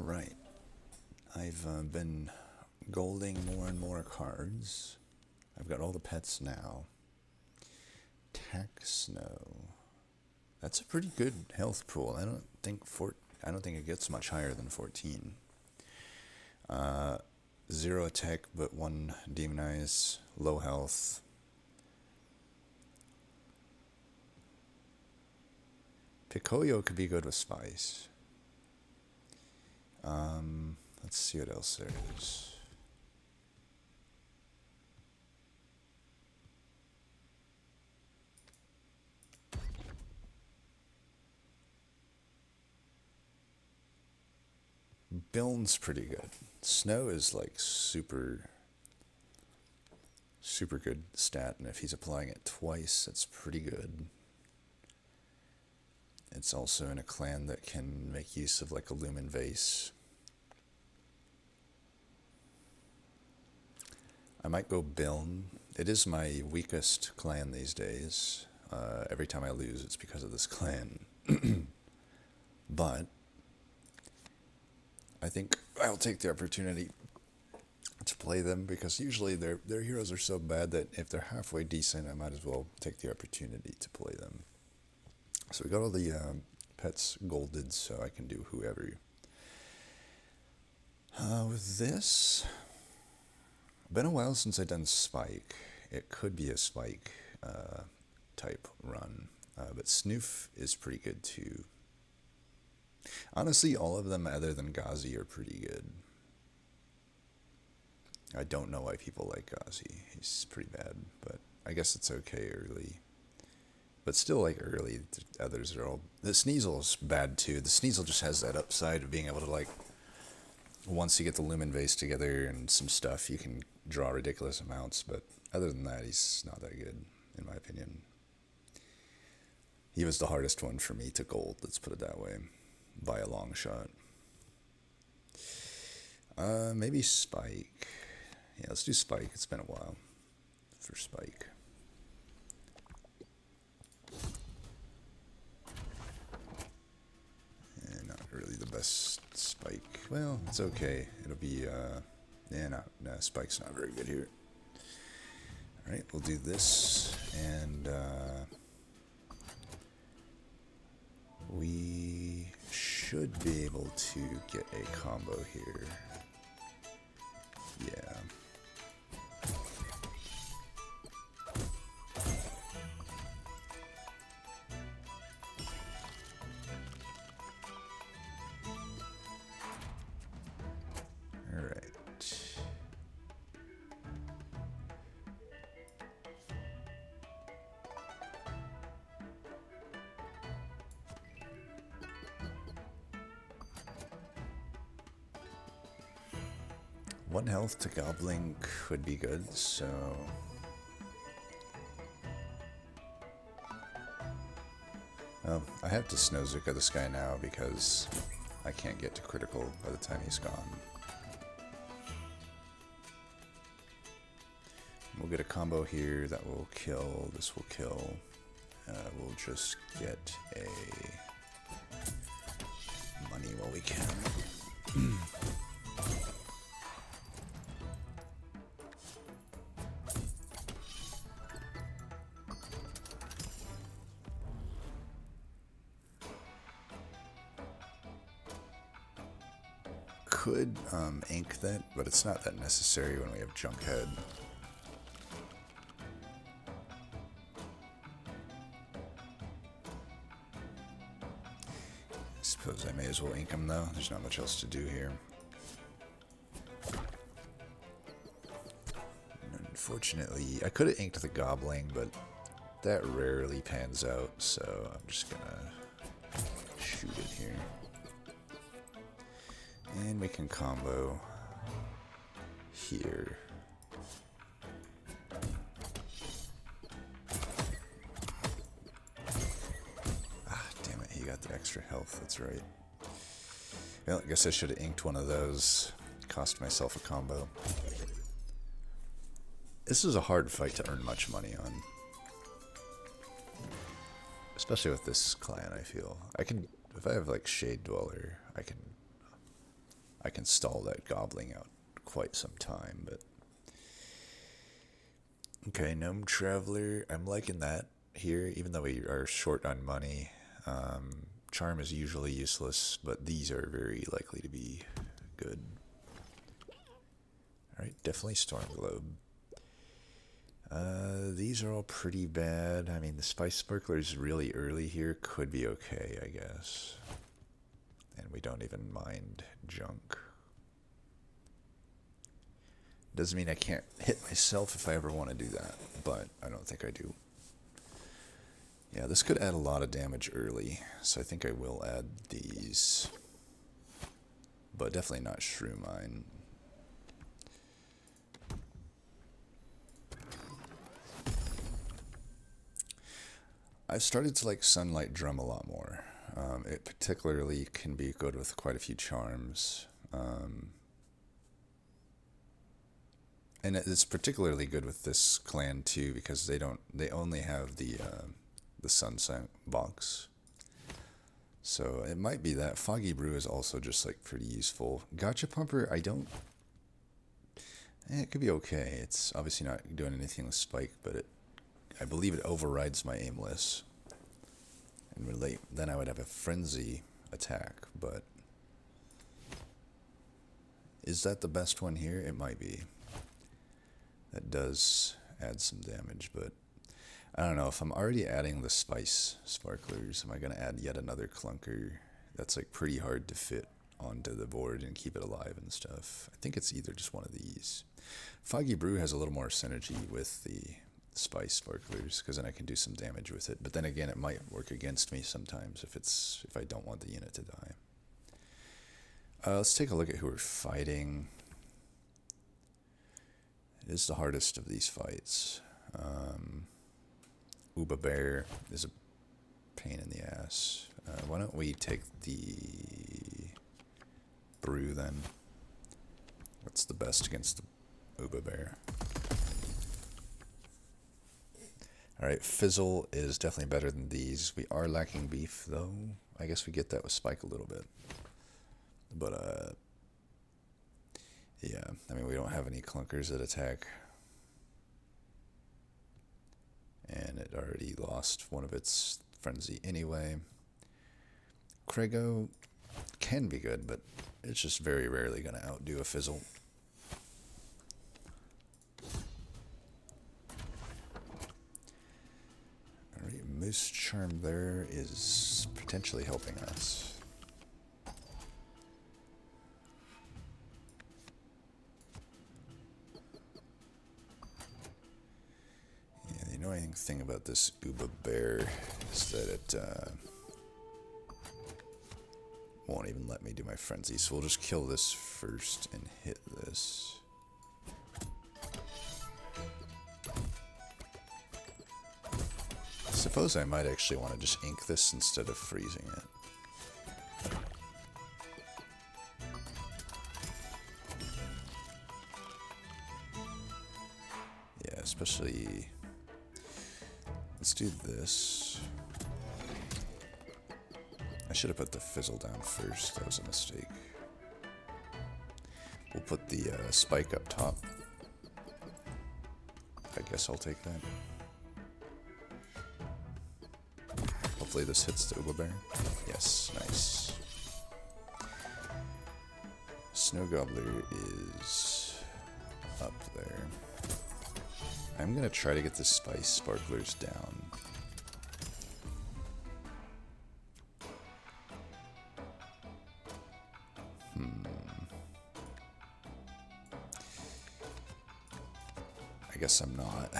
Alright, I've been golding more and more cards. I've got all the pets now. Tack Snow. That's a pretty good health pool. I don't think it gets much higher than 14. 0 attack, but 1 demonize, low health. Picoyo could be good with spice. Let's see what else there is. Biln's pretty good. Snow is like super good stat, and if he's applying it twice, that's pretty good. It's also in a clan that can make use of like a Lumen Vase. I might go Biln. It is my weakest clan these days. Every time I lose, it's because of this clan. But I think I'll take the opportunity to play them, because usually their heroes are so bad that if they're halfway decent, I might as well take the opportunity to play them. So we got all the pets golded, so I can do whoever. With this, been a while since I've done Spike. It could be a Spike type run, but Snoof is pretty good too. Honestly, all of them other than Ghazi are pretty good. I don't know why people like Ghazi. He's pretty bad, but I guess it's okay early. But still, like, early, the others are all... The Sneasel's bad too. The Sneasel just has that upside of being able to, like, once you get the Lumen Vase together and some stuff, you can draw ridiculous amounts, but other than that, he's not that good, in my opinion. He was the hardest one for me to gold, let's put it that way, by a long shot. Maybe Spike. Yeah, let's do Spike. It's been a while for Spike. And not really the best Spike. Well, it's okay. It'll be, no, Spike's not very good here. Alright, we'll do this, and, we should be able to get a combo here. Yeah. Alright. One health to Goblin could be good, so... Well, I have to Snowzuka this guy now because I can't get to critical by the time he's gone. We'll get a combo here that will kill, this will kill. We'll just get a money while we can. Could ink that, but it's not that necessary when we have Junkhead. I suppose I may as well ink him though, there's not much else to do here. Unfortunately, I could have inked the Goblin, but that rarely pans out, so I'm just gonna shoot it here. And we can combo here. Ah, damn it, he got the extra health, that's right. Well, I guess I should have inked one of those. Cost myself a combo. This is a hard fight to earn much money on. Especially with this clan, I feel. I can, if I have like Shade Dweller, I can I can stall that gobbling out quite some time, but... Okay, Gnome Traveler, I'm liking that here, even though we are short on money. Charm is usually useless, but these are very likely to be good. Alright, definitely Storm Globe. These are all pretty bad. I mean, the Spice Sparklers really early here could be okay, I guess. And we don't even mind junk. Doesn't mean I can't hit myself if I ever want to do that, but I don't think I do. Yeah, this could add a lot of damage early, so I think I will add these. But definitely not Shrew Mine. I've started to like Sunlight Drum a lot more. It particularly can be good with quite a few charms. And it's particularly good with this clan too, because they only have the Sunset box. So it might be that. Foggy Brew is also just like pretty useful. Gotcha Pumper, it could be okay. It's obviously not doing anything with Spike, but I believe it overrides my Aimless. And then I would have a Frenzy attack, but is that the best one here? It might be. That does add some damage, but I don't know. If I'm already adding the Spice Sparklers, am I going to add yet another clunker that's like pretty hard to fit onto the board and keep it alive and stuff? I think it's either just one of these. Foggy Brew has a little more synergy with the Spice Sparklers, because then I can do some damage with it. But then again, it might work against me sometimes if I don't want the unit to die. Let's take a look at who we're fighting. It is the hardest of these fights. Uba Bear is a pain in the ass. Why don't we take the Brew then? What's the best against the Uba Bear? Alright, Fizzle is definitely better than these. We are lacking beef, though. I guess we get that with Spike a little bit. But, yeah, I mean, we don't have any clunkers that attack. And it already lost one of its Frenzy anyway. Krego can be good, but it's just very rarely going to outdo a Fizzle. Alright, Moose Charm there is potentially helping us. The annoying thing about this Uba Bear is that it won't even let me do my Frenzy, so we'll just kill this first and hit this. I suppose I might actually want to just ink this instead of freezing it. Yeah, especially... Let's do this. I should have put the Fizzle down first. That was a mistake. We'll put the Spike up top. I guess I'll take that. Hopefully this hits the Uba Bear. Yes, nice. Snow Gobbler is up there. I'm gonna try to get the Spice Sparklers down. I guess I'm not.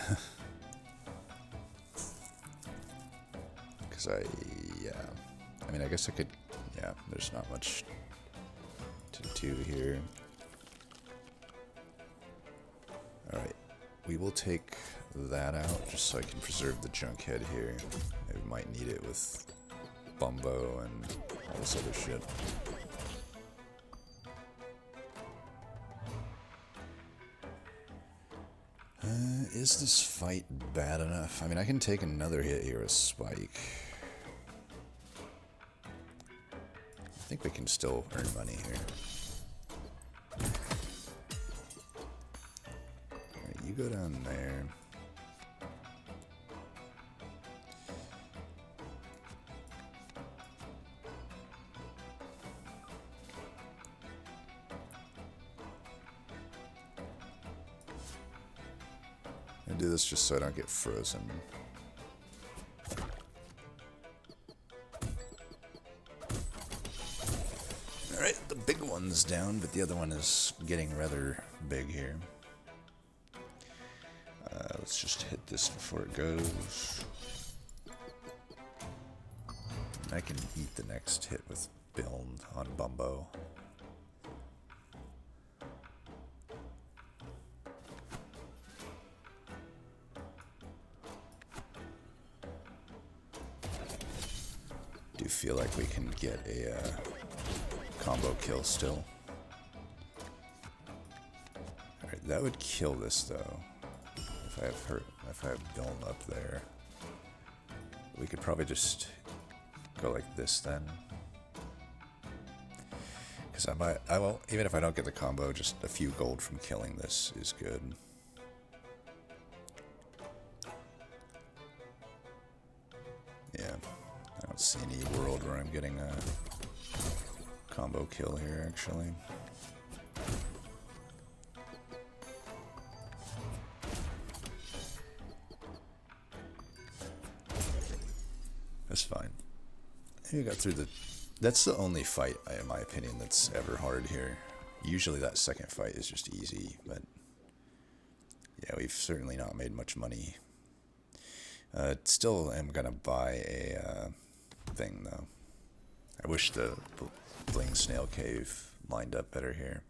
Because yeah. I mean, I guess I could, yeah, there's not much to do here. Alright. We will take that out just so I can preserve the junk head here. I might need it with Bumbo and all this other shit. Is this fight bad enough? I mean, I can take another hit here with Spike. I think we can still earn money here. you go down there. I do this just so I don't get frozen. Alright, the big one's down, but the other one is getting rather big here. Let's just hit this before it goes. I can eat the next hit with Build on Bumbo. Do feel like we can get a combo kill still. Alright, that would kill this though. If I have Build up there. We could probably just go like this then. Because I won't, even if I don't get the combo, just a few gold from killing this is good. Yeah, I don't see any world where I'm getting a combo kill here actually. That's fine. You got through the... That's the only fight, in my opinion, that's ever hard here. Usually that second fight is just easy, but... Yeah, we've certainly not made much money. Still am gonna buy a thing, though. I wish the Bling Snail Cave lined up better here.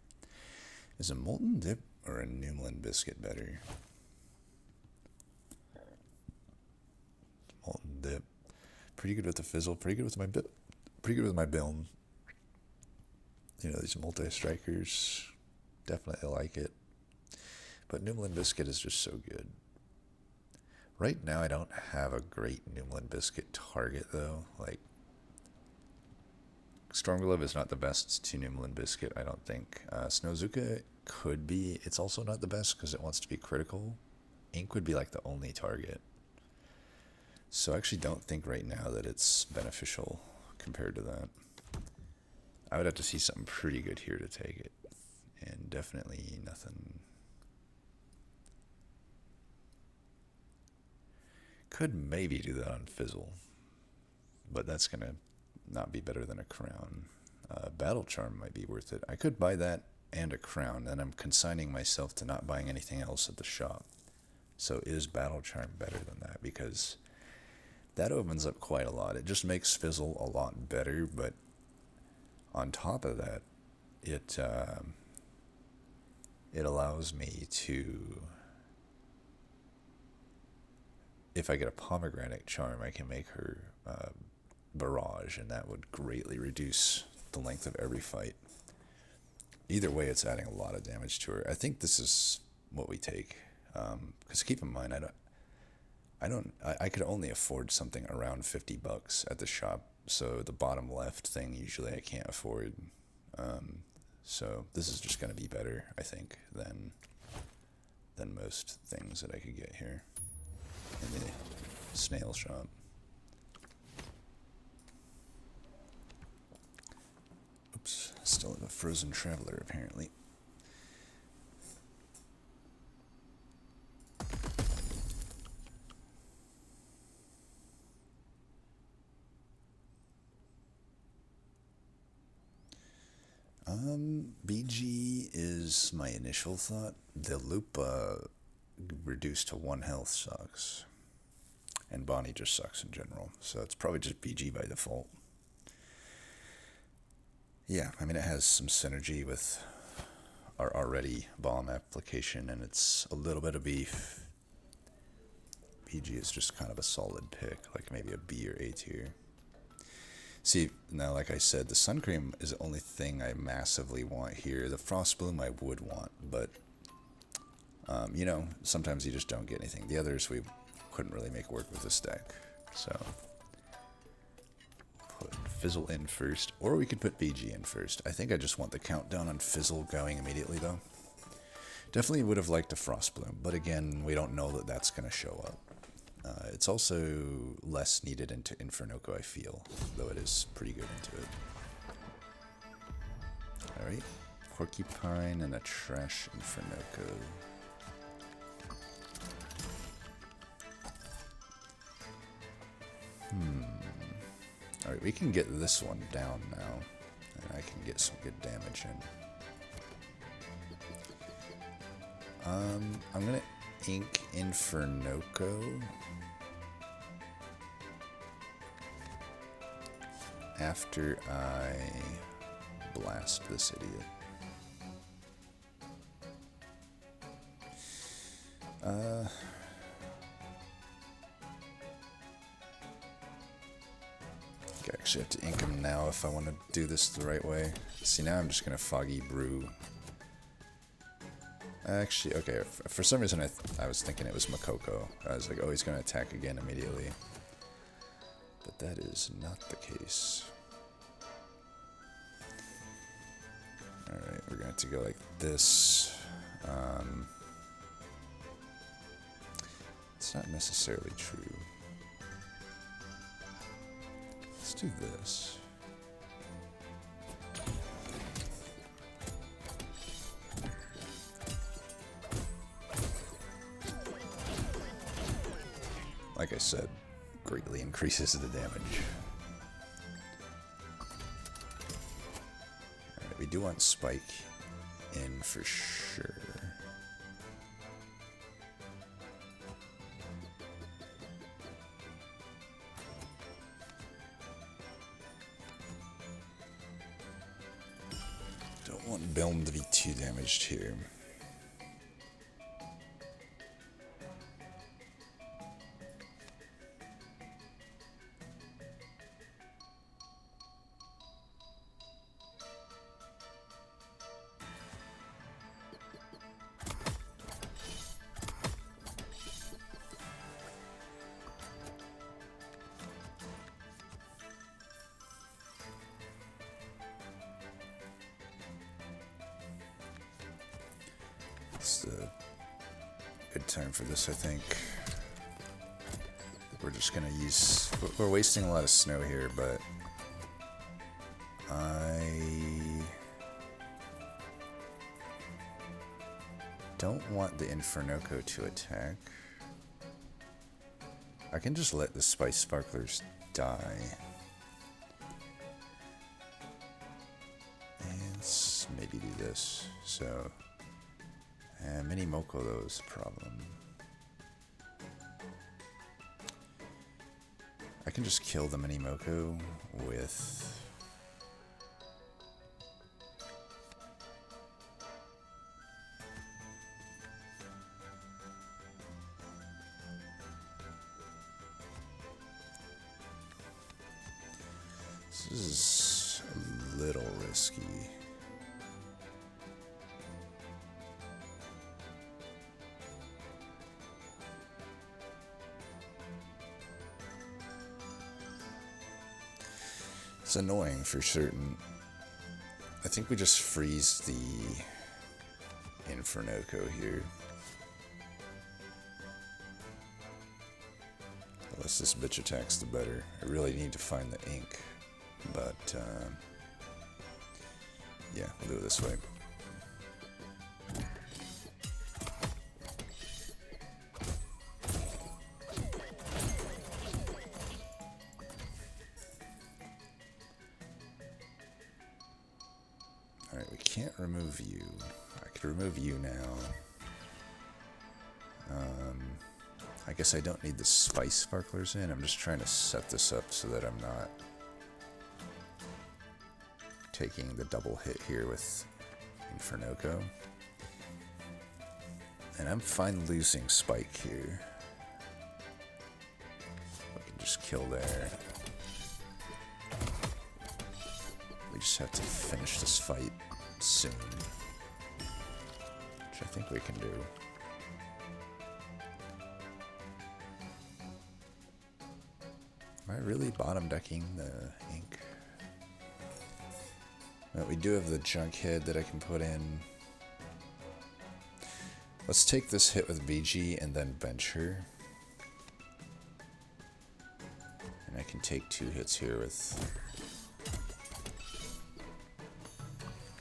Is a Molten Dip or a Noomlin Biscuit better? Molten Dip. Pretty good with the fizzle, pretty good with my build. You know, these multi-strikers, definitely like it. But Noomlin Biscuit is just so good. Right now I don't have a great Noomlin Biscuit target though. Like, Stormglove is not the best to Noomlin Biscuit, I don't think. Snowzuka could be, it's also not the best because it wants to be critical. Ink would be like the only target. So I actually don't think right now that it's beneficial compared to that. I would have to see something pretty good here to take it. And definitely nothing. Could maybe do that on Fizzle. But that's going to not be better than a crown. Battle Charm might be worth it. I could buy that and a crown, and I'm consigning myself to not buying anything else at the shop. So is Battle Charm better than that? Because that opens up quite a lot. It just makes Fizzle a lot better, but on top of that, it allows me to, if I get a Pomegranate Charm, I can make her Barrage, and that would greatly reduce the length of every fight. Either way, it's adding a lot of damage to her. I think this is what we take, because keep in mind, I could only afford something around $50 at the shop, so the bottom left thing usually I can't afford. So this is just going to be better, I think, than most things that I could get here in the snail shop. Oops, still have a frozen traveler apparently. BG is my initial thought. The loop reduced to 1 health sucks. And Bonnie just sucks in general. So it's probably just BG by default. Yeah, I mean it has some synergy with our already bomb application, and it's a little bit of beef. BG is just kind of a solid pick, like maybe a B or A tier. See, now like I said, the Sun Cream is the only thing I massively want here. The Frost Bloom I would want, but, you know, sometimes you just don't get anything. The others we couldn't really make work with this deck, so put Fizzle in first, or we could put BG in first. I think I just want the countdown on Fizzle going immediately, though. Definitely would have liked a Frost Bloom, but again, we don't know that that's going to show up. It's also less needed into Infernoco, I feel, though it is pretty good into it. Alright, Porcupine and a Trash Infernoco. Alright, we can get this one down now, and I can get some good damage in. I'm gonna ink Infernoco after I blast this idiot. I actually have to ink him now if I want to do this the right way. See, now I'm just gonna Foggy Brew. Actually, okay, for some reason I was thinking it was Makoko. I was like, oh, he's going to attack again immediately. But that is not the case. Alright, we're going to have to go like this. It's not necessarily true. Let's do this. Like I said, greatly increases the damage. Alright, we do want Spike in for sure. Don't want Bilm to be too damaged here. It's a good time for this, I think. We're just gonna use... We're wasting a lot of snow here, but... I... don't want the Infernoco to attack. I can just let the Spice Sparklers die. And let's maybe do this. So... Mini Moko, though, is a problem. I can just kill the Mini Moko with... This is a little risky. It's annoying for certain. I think we just freeze the Infernoco here. The less this bitch attacks, the better. I really need to find the ink, but yeah, we'll do it this way. Alright, we can't remove you. I could remove you now. I guess I don't need the Spice Sparklers in. I'm just trying to set this up so that I'm not taking the double hit here with Infernoco. And I'm fine losing Spike here. We can just kill there. We just have to finish this fight soon, which I think we can do. Am I really bottom decking the ink? Well, we do have the junk head that I can put in. Let's take this hit with BG and then bench her. And I can take 2 hits here with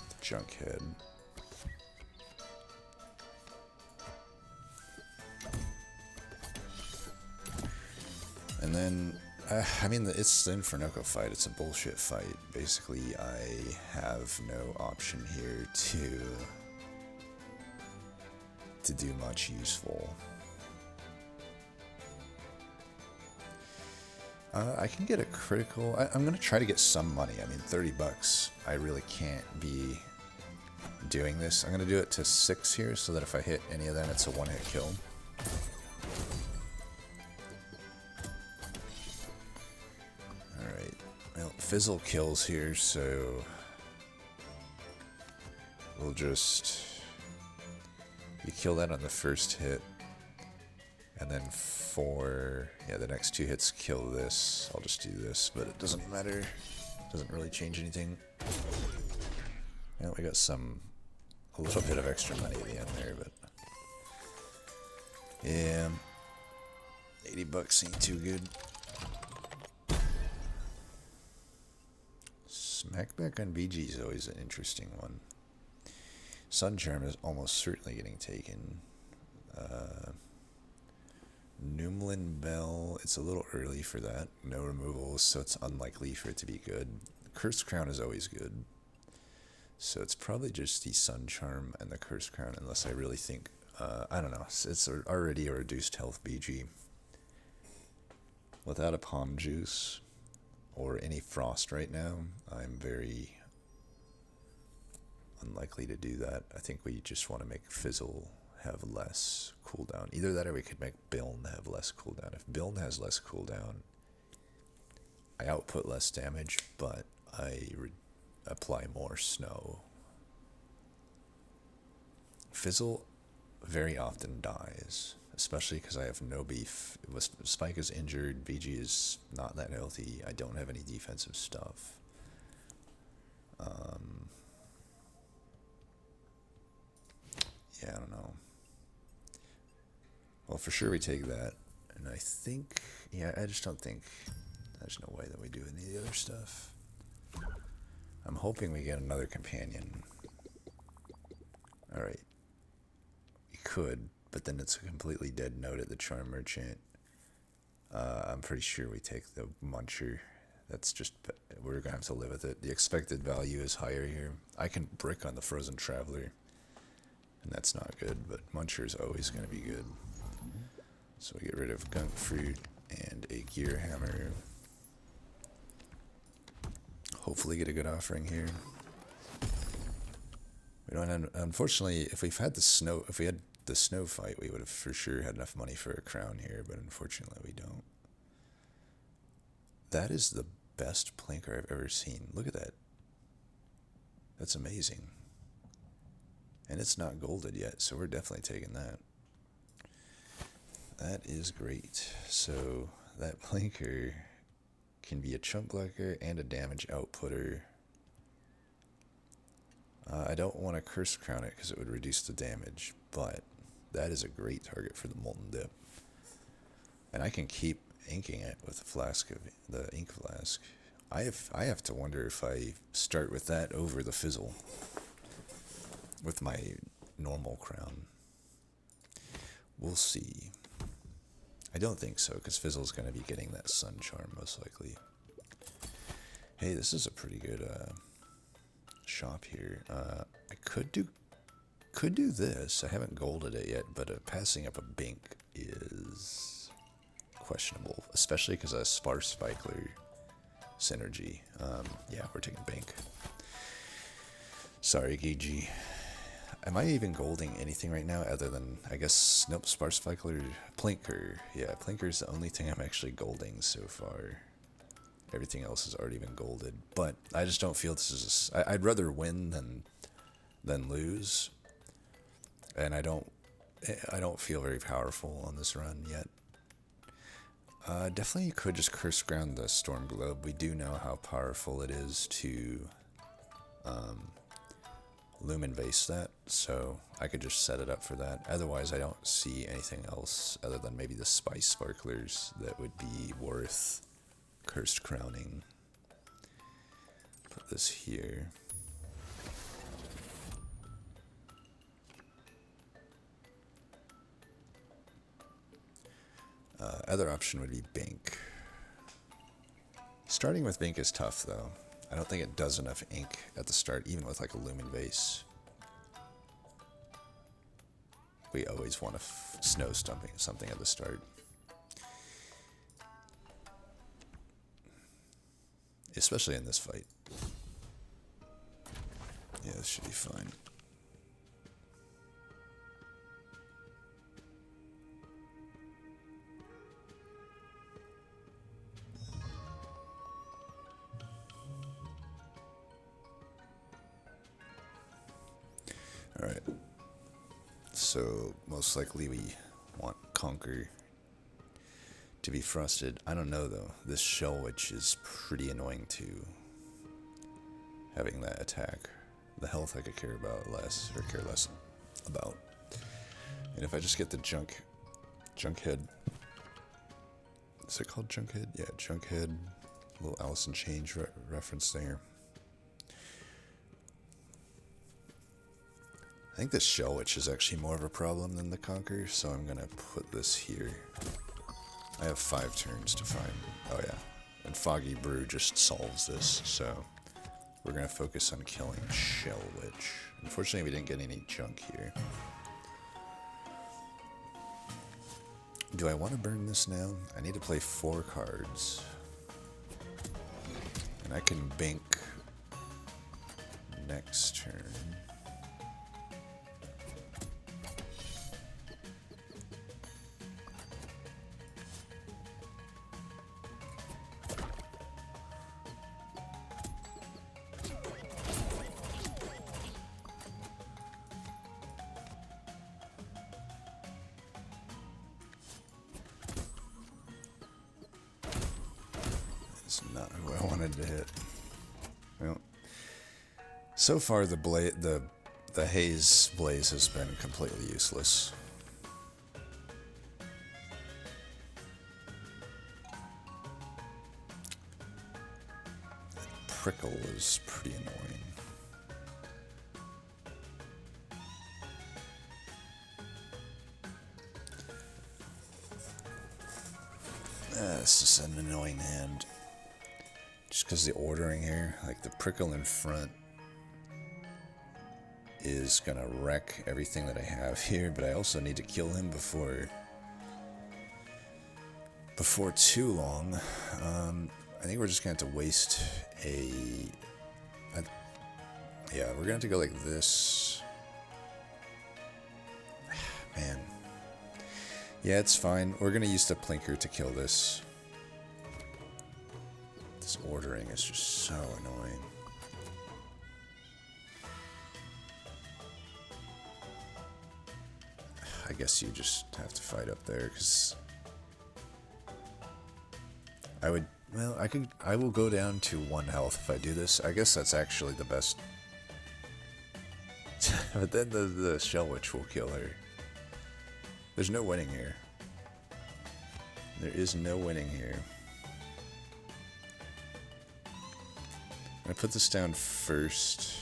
the Junkhead. And then, I mean, it's the Infernoco fight. It's a bullshit fight. Basically, I have no option here to do much useful. I can get a critical. I'm going to try to get some money. I mean, 30 bucks. I really can't be doing this. I'm going to do it to 6 here so that if I hit any of them, it's a one-hit kill. Alright. Well, Fizzle kills here, so we'll just... You kill that on the first hit. And then the next 2 hits kill this. I'll just do this, but it doesn't matter. Doesn't really change anything. Well, we got a little bit of extra money at the end there, but yeah, 80 bucks ain't too good. Smackback on BG is always an interesting one. Sun Charm is almost certainly getting taken. Numlin Bell, it's a little early for that. No removals, so it's unlikely for it to be good. Curse Crown is always good. So it's probably just the Sun Charm and the Curse Crown, unless I really think, I don't know, it's already a reduced health BG. Without a Palm Juice or any Frost right now, I'm very unlikely to do that. I think we just want to make Fizzle have less cooldown. Either that or we could make Biln have less cooldown. If Biln has less cooldown, I output less damage, but I apply more snow. Fizzle very often dies, especially because I have no beef. Spike is injured, BG is not that healthy, I don't have any defensive stuff. Yeah, I don't know. Well, for sure we take that, and I think, yeah, I just don't think, there's no way that we do any of the other stuff. I'm hoping we get another companion. Alright. We could, but then it's a completely dead note at the Charm Merchant. I'm pretty sure we take the Muncher. That's just, we're gonna have to live with it. The expected value is higher here. I can brick on the Frozen Traveler, and that's not good, but Muncher is always gonna be good. So we get rid of Gunk Fruit and a Gear Hammer. Hopefully get a good offering here. We don't. Unfortunately, if we had the snow fight, we would have for sure had enough money for a crown here. But unfortunately, we don't. That is the best Plinker I've ever seen. Look at that. That's amazing. And it's not golded yet, so we're definitely taking that. That is great. So that Plinker can be a chunk blocker and a damage outputter. I don't want to Curse Crown it because it would reduce the damage, but that is a great target for the Molten Dip. And I can keep inking it with the ink flask. I have to wonder if I start with that over the Fizzle with my normal crown. We'll see. I don't think so, because Fizzle's going to be getting that Sun Charm, most likely. Hey, this is a pretty good shop here. I could do this. I haven't golded it yet, but passing up a Bink is questionable, especially because of Sparse Spikeler synergy. Yeah, we're taking Bink. Sorry, Gigi. Am I even golding anything right now other than, I guess, nope, Sparse Spikeler, Plinker. Yeah, Plinker's the only thing I'm actually golding so far. Everything else has already been golded. But I just don't feel this is, I'd rather win than lose. And I don't feel very powerful on this run yet. Definitely could just Curse Ground the Storm Globe. We do know how powerful it is to lumen vase that, so I could just set it up for that. Otherwise, I don't see anything else other than maybe the spice sparklers that would be worth cursed crowning. Put this here. Other option would be Bink. Starting with Bink is tough, though. I don't think it does enough ink at the start, even with like a lumen vase. We always want a snow stumping something at the start. Especially in this fight. Yeah, this should be fine. Alright, so most likely we want Conquer to be frosted. I don't know though, this Shell Witch is pretty annoying too, having that attack. The health I could care about less, or care less about. And if I just get the Junkhead, is it called Junkhead? Yeah, Junkhead, little Alice in Chains reference there. I think this Shell Witch is actually more of a problem than the Conquer, so I'm gonna put this here. I have 5 turns to find. Oh yeah, and Foggy Brew just solves this, so we're gonna focus on killing Shell Witch. Unfortunately, we didn't get any junk here. Do I want to burn this now? I need to play 4 cards, and I can Bink next turn. It's not who I wanted to hit. Well, so far the Haze Blaze has been completely useless. Prickle is pretty annoying. This is an annoying hand. Just because the ordering here, like the Prickle in front is gonna wreck everything that I have here, but I also need to kill him before too long. I think we're just gonna have to waste yeah, we're gonna have to go like this. Man. Yeah, it's fine. We're gonna use the Plinker to kill this. This ordering is just so annoying. I guess you just have to fight up there, because I will go down to 1 health if I do this. I guess that's actually the best. But then the Shell Witch will kill her. There's no winning here. There is no winning here. I put this down first.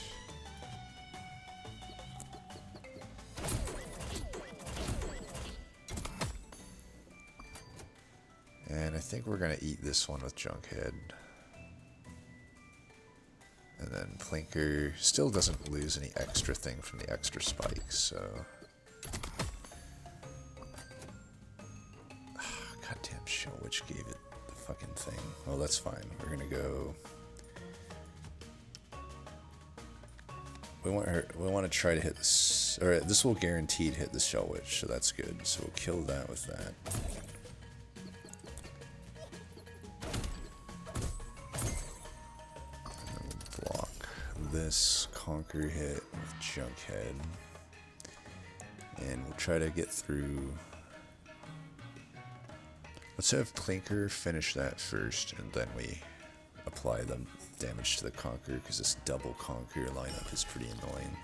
And I think we're gonna eat this one with Junkhead. And then Plinker still doesn't lose any extra thing from the extra spikes, so. Goddamn Shell Witch gave it the fucking thing. Well, that's fine. We're gonna go. We want to try to hit this, or this will guaranteed hit the Shell Witch, so that's good. So we'll kill that with that. And then we'll block this Conquer hit with Junkhead. And we'll try to get through. Let's have Plinker finish that first, and then we apply the damage to the Conquer, because this double Conquer lineup is pretty annoying.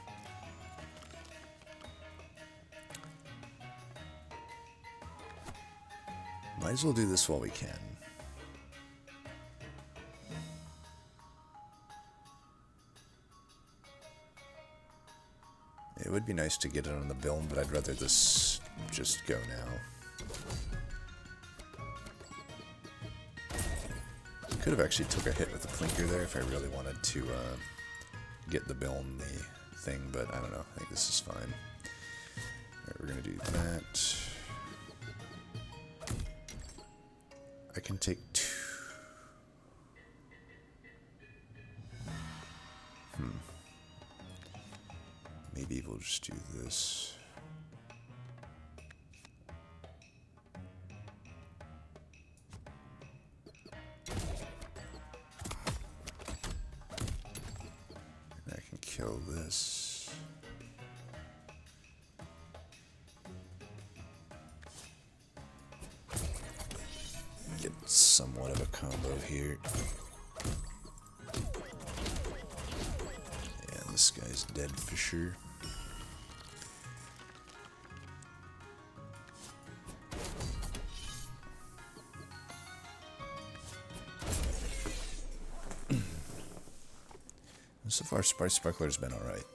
Might as well do this while we can. It would be nice to get it on the build, but I'd rather this just go now. Could have actually took a hit with the Plinker there if I really wanted to get the bill in the thing, but I don't know. I think this is fine. Alright, we're going to do that. I can take two. Maybe we'll just do this. And I can kill this. Get somewhat of a combo here. Yeah, this guy's dead for sure. So far, Spice Sparkler's been alright.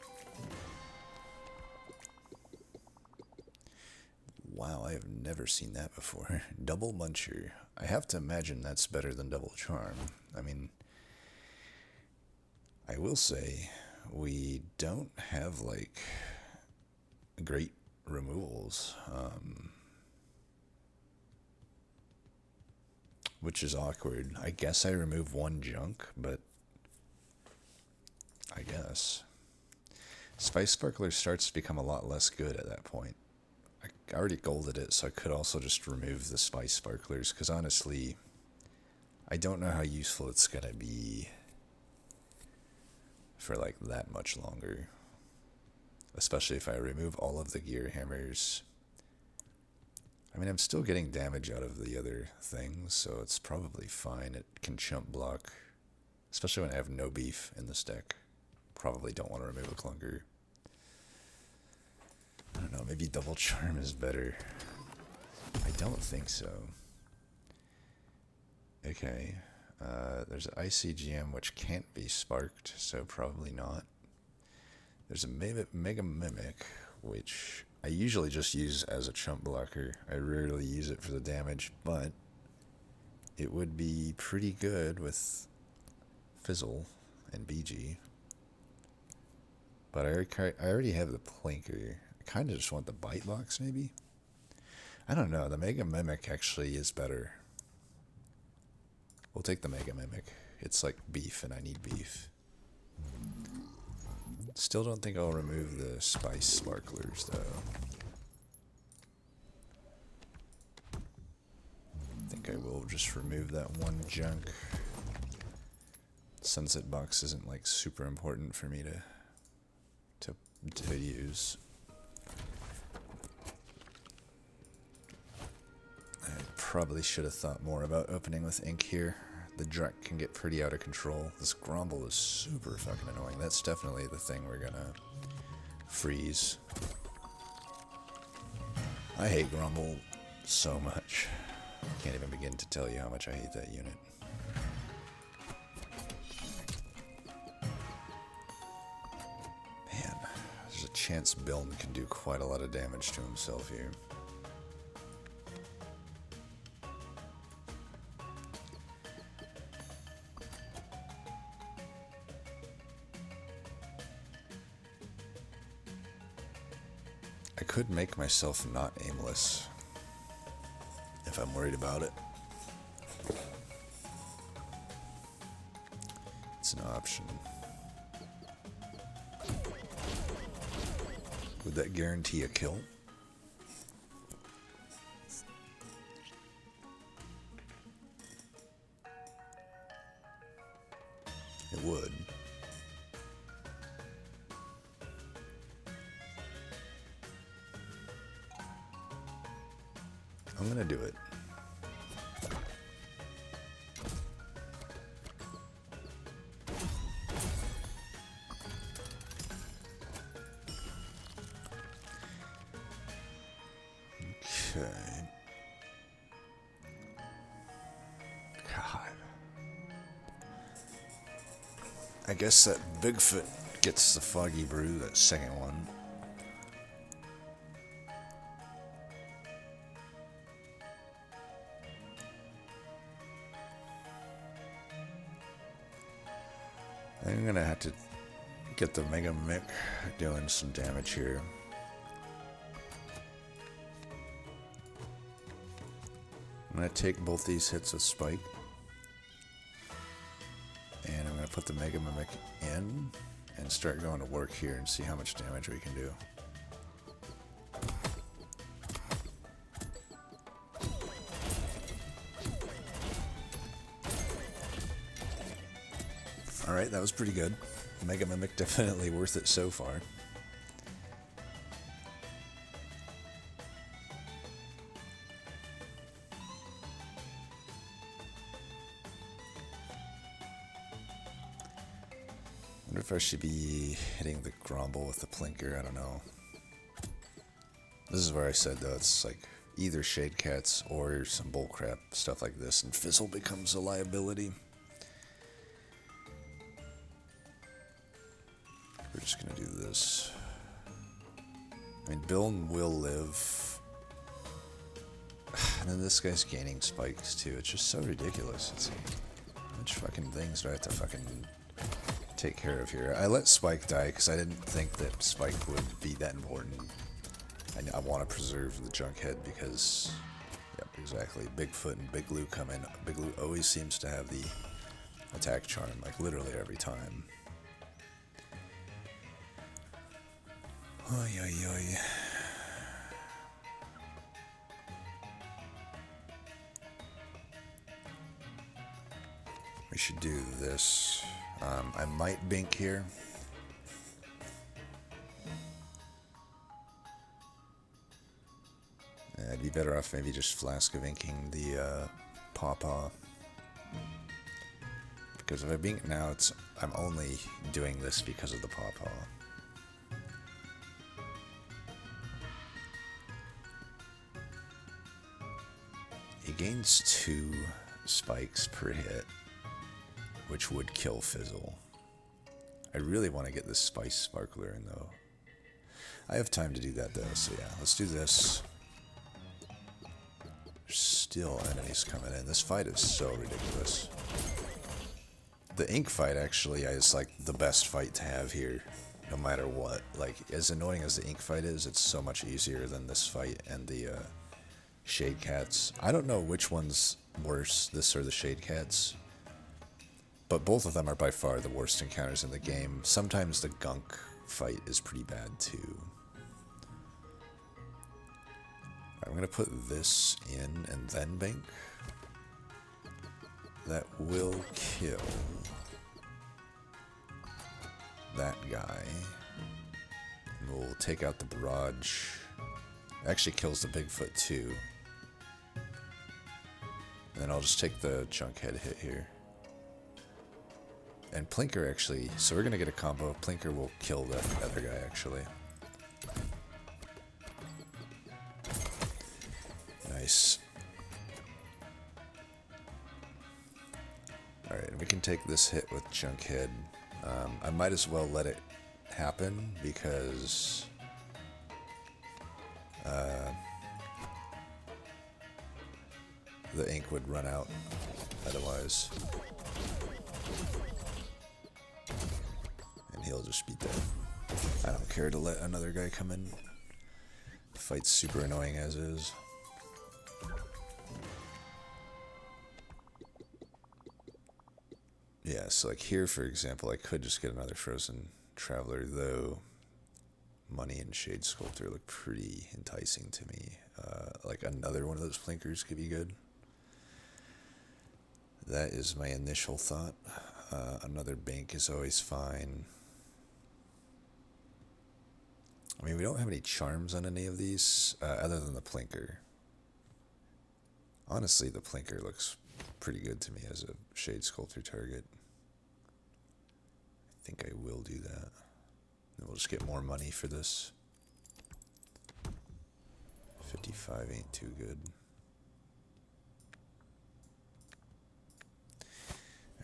Wow, I have never seen that before. Double Muncher. I have to imagine that's better than Double Charm. I mean, I will say, we don't have, like, great removals. Which is awkward. I guess I remove one junk, but I guess. Spice Sparkler starts to become a lot less good at that point. I already golded it, so I could also just remove the Spice Sparklers, because honestly, I don't know how useful it's going to be for like that much longer. Especially if I remove all of the gear hammers. I mean, I'm still getting damage out of the other things, so it's probably fine. It can chump block, especially when I have no beef in this deck. Probably don't want to remove a clunker. I don't know, maybe Double Charm is better. I don't think so. Okay, there's an ICGM which can't be sparked, so probably not. There's a Mega Mimic, which I usually just use as a chump blocker. I rarely use it for the damage, but it would be pretty good with Fizzle and BG. But I already have the Plinker. I kind of just want the Bite Box, maybe? I don't know. The Mega Mimic actually is better. We'll take the Mega Mimic. It's like beef, and I need beef. Still don't think I'll remove the Spice Sparklers, though. I think I will just remove that one junk. Sunset Box isn't, like, super important for me to use. I probably should have thought more about opening with ink here. The Drek can get pretty out of control. This Grumble is super fucking annoying. That's definitely the thing we're gonna freeze. I hate Grumble so much. I can't even begin to tell you how much I hate that unit. Chance Biln can do quite a lot of damage to himself here. I could make myself not aimless if I'm worried about it. It's an option. Would that guarantee a kill? It would. I'm gonna do it. Okay. I guess that Bigfoot gets the Foggy Brew, that second one. I'm gonna have to get the Mega Mick doing some damage here. I'm gonna take both these hits with Spike. And I'm gonna put the Mega Mimic in and start going to work here and see how much damage we can do. Alright, that was pretty good. Mega Mimic definitely worth it so far. I wonder if I should be hitting the Grumble with the Plinker, I don't know. This is where I said though, it's like either Shade Cats or some bullcrap stuff like this, and Fizzle becomes a liability. We're just gonna do this. I mean, Bill will live. And then this guy's gaining spikes too. It's just so ridiculous. It's like, how much fucking things do I have to fucking take care of here? I let Spike die because I didn't think that Spike would be that important. I want to preserve the Junkhead because, yep, exactly. Bigfoot and Big Lou come in. Big Lou always seems to have the attack charm, like literally every time. Oy, oy, oy. We should do this. I might bink here. I'd be better off maybe just Flask of Inking the Pawpaw. Because if I bink now, I'm only doing this because of the Pawpaw. He gains 2 spikes per hit, which would kill Fizzle. I really want to get this Spice Sparkler in though. I have time to do that though, so yeah, let's do this. There's still enemies coming in. This fight is so ridiculous. The ink fight actually is like the best fight to have here, no matter what. Like, as annoying as the ink fight is, it's so much easier than this fight and the Shade Cats. I don't know which one's worse, this or the Shade Cats. But both of them are by far the worst encounters in the game. Sometimes the Gunk fight is pretty bad too. I'm going to put this in and then bink. That will kill that guy. And we'll take out the barrage. Actually kills the Bigfoot too. And then I'll just take the Junkhead hit here. And Plinker actually, so we're going to get a combo. Plinker will kill the other guy actually. Nice. Alright, we can take this hit with Junkhead. I might as well let it happen because the ink would run out otherwise. And he'll just be dead. I don't care to let another guy come in. The fight's super annoying as is. Yeah, so like here, for example, I could just get another Frozen Traveler, though Money and Shade Sculptor look pretty enticing to me. Like another one of those Plinkers could be good. That is my initial thought. Another Bank is always fine. I mean, we don't have any charms on any of these, other than the Plinker. Honestly, the Plinker looks pretty good to me as a Shade Sculptor target. I think I will do that. And we'll just get more money for this. 55 ain't too good.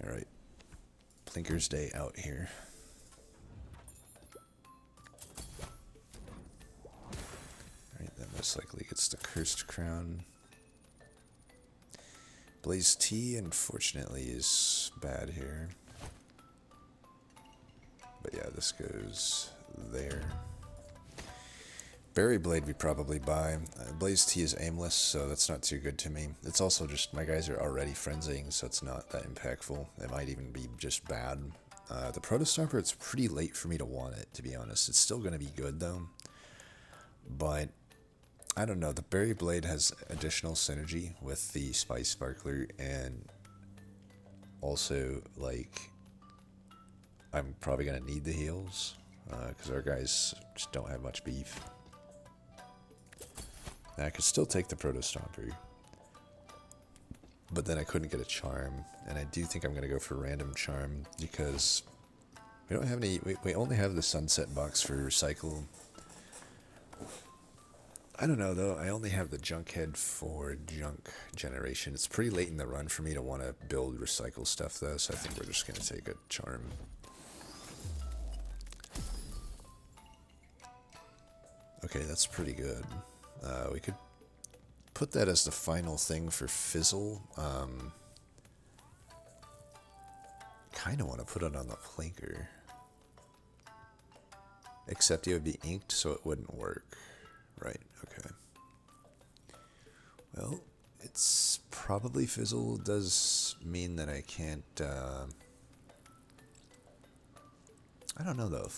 Alright. Plinker's Day out here. Alright, that most likely gets the Cursed Crown. Blaze Tea, unfortunately, is bad here. But yeah, this goes there. Berry Blade we probably buy. Blaze Tea is aimless, so that's not too good to me. It's also just, my guys are already frenzying, so it's not that impactful. It might even be just bad. The Protostomper, it's pretty late for me to want it, to be honest. It's still going to be good, though. But, I don't know, the Berry Blade has additional synergy with the Spice Sparkler, and also, like, I'm probably going to need the heals, because our guys just don't have much beef. Now, I could still take the Protostomper, but then I couldn't get a charm, and I do think I'm going to go for random charm, because we don't have any, we only have the Sunset box for recycle. I don't know, though, I only have the junk head for junk generation. It's pretty late in the run for me to want to build recycle stuff, though, so I think we're just going to take a charm. Okay, that's pretty good. We could put that as the final thing for Fizzle. Kind of want to put it on the Plinker. Except it would be inked, so it wouldn't work. Right, okay. Well, it's probably Fizzle does mean that I can't... I don't know, though.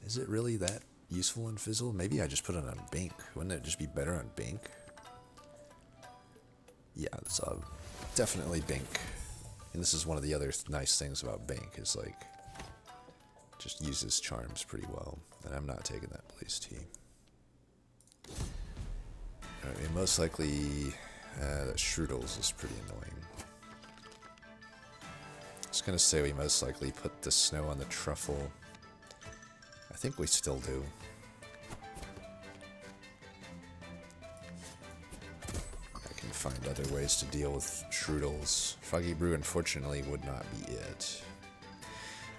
Is it really that useful in Fizzle? Maybe I just put it on Bink. Wouldn't it just be better on Bink? Yeah, it's definitely Bink. And this is one of the other nice things about Bink, is like, just uses charms pretty well. And I'm not taking that Blaze Tea. I mean, most likely, that Strudels is pretty annoying. I was going to say we most likely put the snow on the truffle. I think we still do. I can find other ways to deal with Strudels. Foggy Brew, unfortunately, would not be it.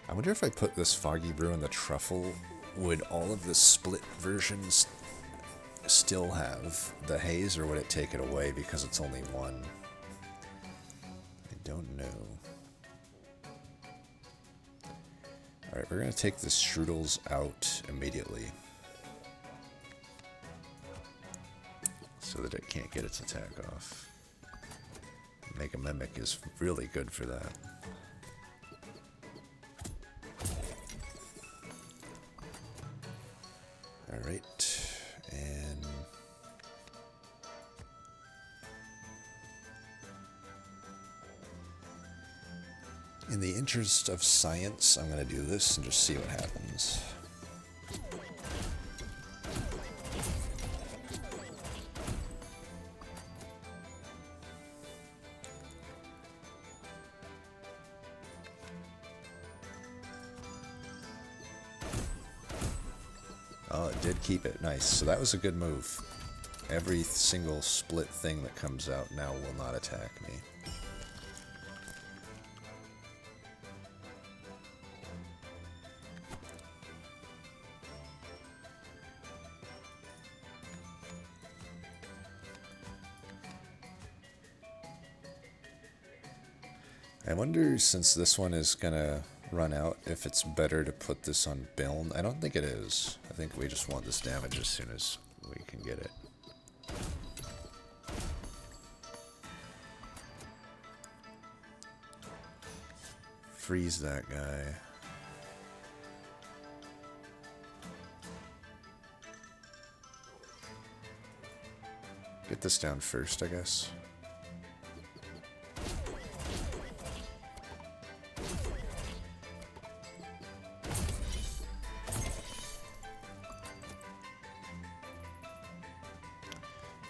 I wonder if I put this Foggy Brew in the truffle, would all of the split versions still have the haze, or would it take it away because it's only one? I don't know. Alright, we're going to take the Strudels out immediately, so that it can't get its attack off. Mega Mimic is really good for that. Alright, and... in the interest of science, I'm going to do this and just see what happens. Oh, it did keep it. Nice. So that was a good move. Every single split thing that comes out now will not attack me. I wonder, since this one is gonna run out, if it's better to put this on Biln. I don't think it is. I think we just want this damage as soon as we can get it. Freeze that guy. Get this down first, I guess.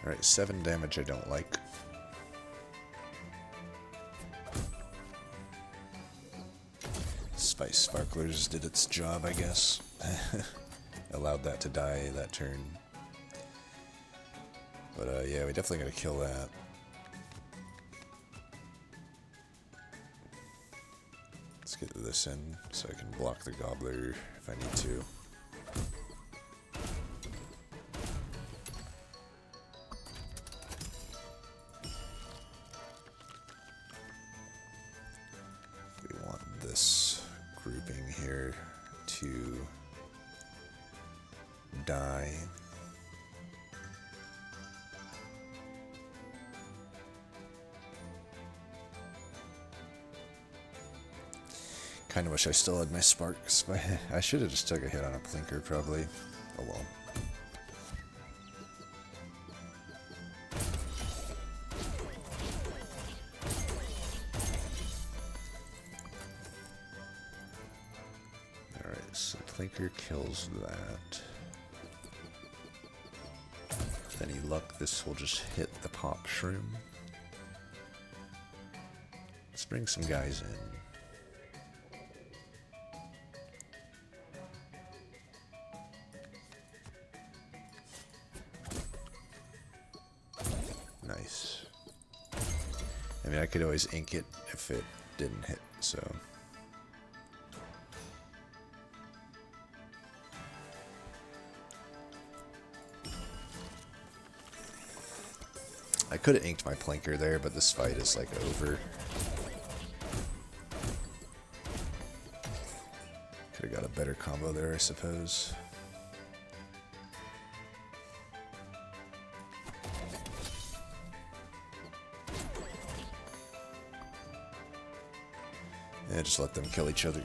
Alright, 7 damage I don't like. Spice Sparklers did its job, I guess. Allowed that to die that turn. But yeah, we definitely gotta kill that. Let's get this in so I can block the gobbler if I need to. We want this grouping here to die. Kind of wish I still had my sparks. I should have just took a hit on a Plinker, probably. Oh well. Alright, so Plinker kills that. With any luck, this will just hit the pop shroom. Let's bring some guys in. Nice. I mean, I could always ink it if it didn't hit, so. I could have inked my Plinker there, but this fight is like over. Could have got a better combo there, I suppose. Yeah, just let them kill each other.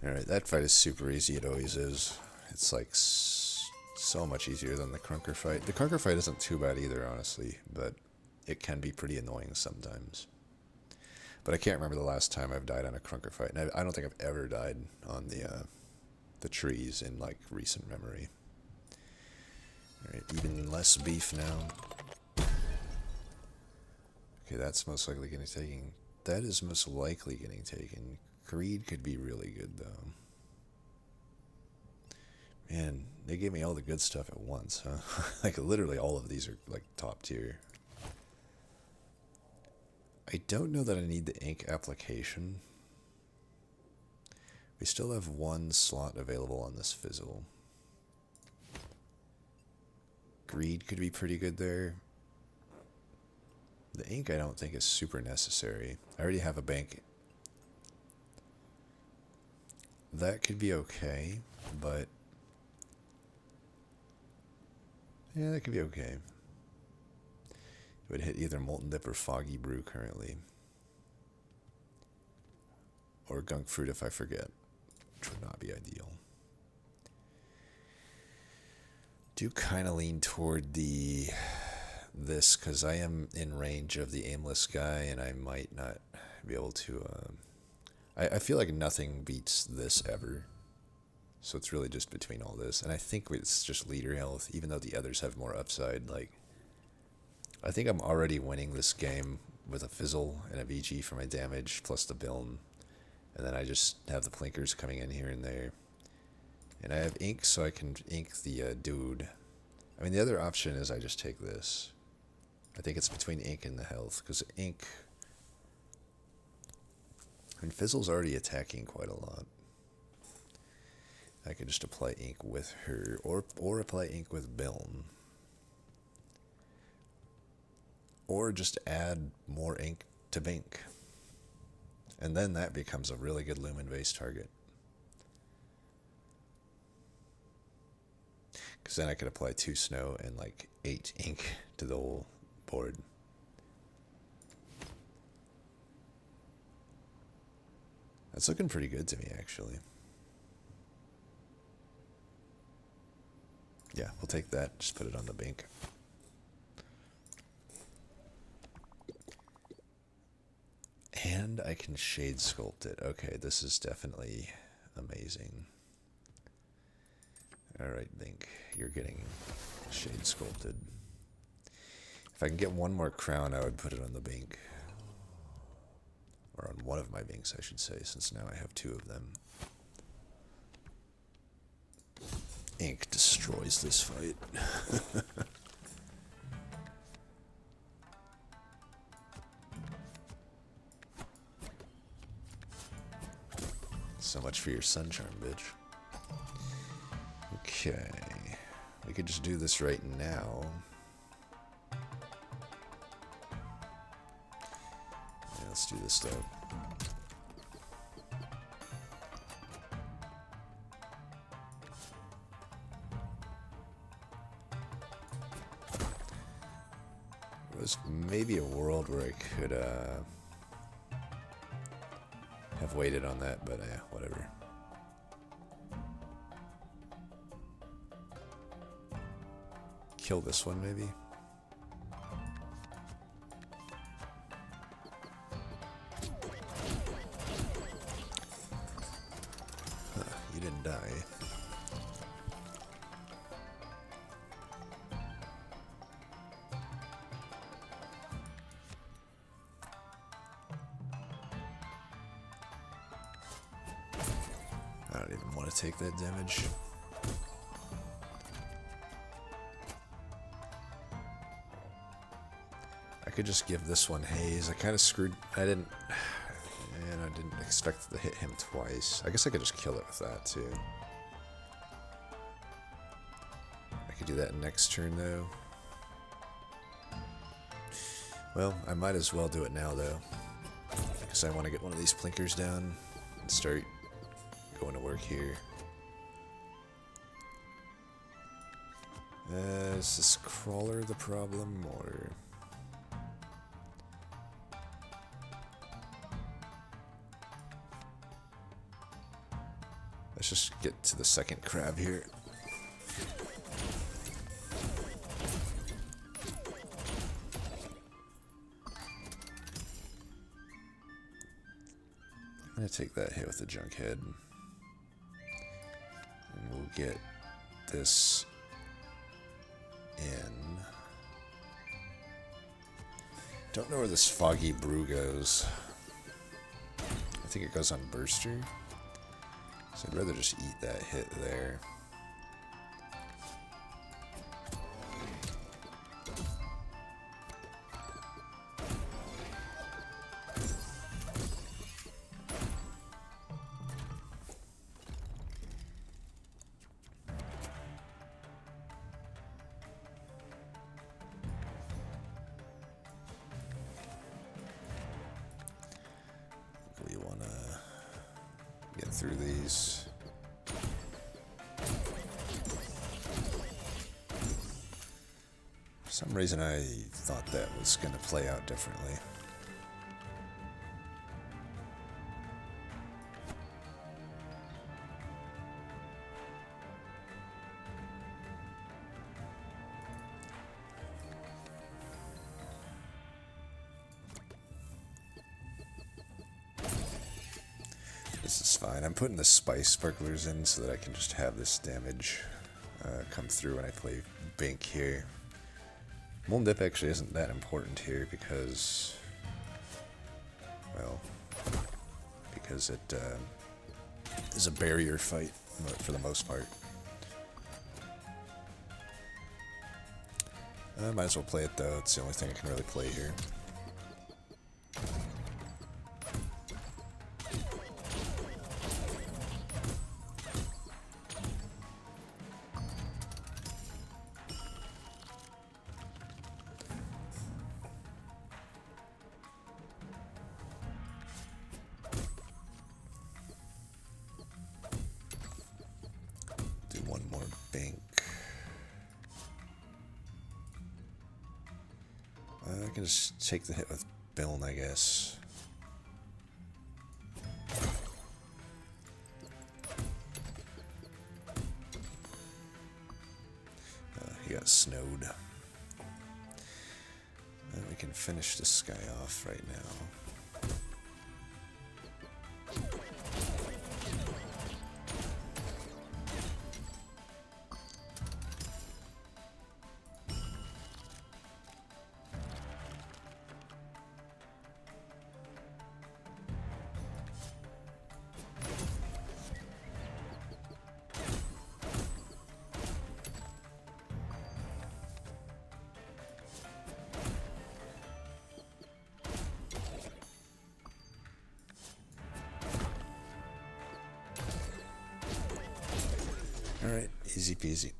Alright, that fight is super easy, it always is. It's like so much easier than the Crunker fight. The Crunker fight isn't too bad either, honestly, but it can be pretty annoying sometimes. But I can't remember the last time I've died on a Crunker fight, and I don't think I've ever died on the trees in like recent memory. Alright, even less beef now. Okay, that's most likely getting taken. That is most likely getting taken. Greed could be really good, though. Man, they gave me all the good stuff at once, huh? Like, literally all of these are, like, top tier. I don't know that I need the ink application. We still have one slot available on this fizzle. Greed could be pretty good there. The ink I don't think is super necessary. I already have a bank. That could be okay, but yeah, that could be okay. It would hit either Molten Dip or Foggy Brew currently. Or Gunk Fruit if I forget, which would not be ideal. Do kind of lean toward this because I am in range of the aimless guy and I might not be able to I feel like nothing beats this ever, so it's really just between all this, and I think it's just leader health, even though the others have more upside. Like, I think I'm already winning this game with a fizzle and a VG for my damage plus the Bilm, and then I just have the Plinkers coming in here and there, and I have ink so I can ink the dude. I mean, the other option is I just take this. I think it's between ink and the health, because ink, I mean, Fizzle's already attacking quite a lot. I could just apply ink with her, or apply ink with Bilm. Or just add more ink to Bink. And then that becomes a really good Lumen-based target. Because then I could apply 2 snow and like 8 ink to the whole board. That's looking pretty good to me, actually. Yeah, we'll take that. Just put it on the Bink. And I can shade sculpt it. Okay, this is definitely amazing. Alright, Bink, you're getting shade sculpted. If I can get one more crown, I would put it on the Bink. Or on one of my Binks, I should say, since now I have 2 of them. Ink destroys this fight. So much for your sun charm, bitch. Okay. We could just do this right now. Yeah, let's do this though. There's maybe a world where I could have waited on that, but whatever. Kill this one, maybe. Huh, you didn't die. I don't even want to take that damage. I could just give this one haze. I kind of screwed. I didn't expect to hit him twice. I guess I could just kill it with that too. I could do that next turn though. Well, I might as well do it now though, because I want to get one of these plinkers down and start going to work here. Is this crawler the problem, or? Let's just get to the second crab here. I'm gonna take that hit with the junk head. And we'll get this in. Don't know where this foggy brew goes. I think it goes on Burster. So I'd rather just eat that hit there. We want to get through these. For some reason I thought that was going to play out differently. This is fine. I'm putting the spice sparklers in so that I can just have this damage come through when I play Bink here. Molten Dip actually isn't that important here because, well, because it is a barrier fight for the most part. I might as well play it though, it's the only thing I can really play here. One more Bink. I can just take the hit with Biln, I guess. He got snowed. And we can finish this guy off right now. Alright, easy peasy.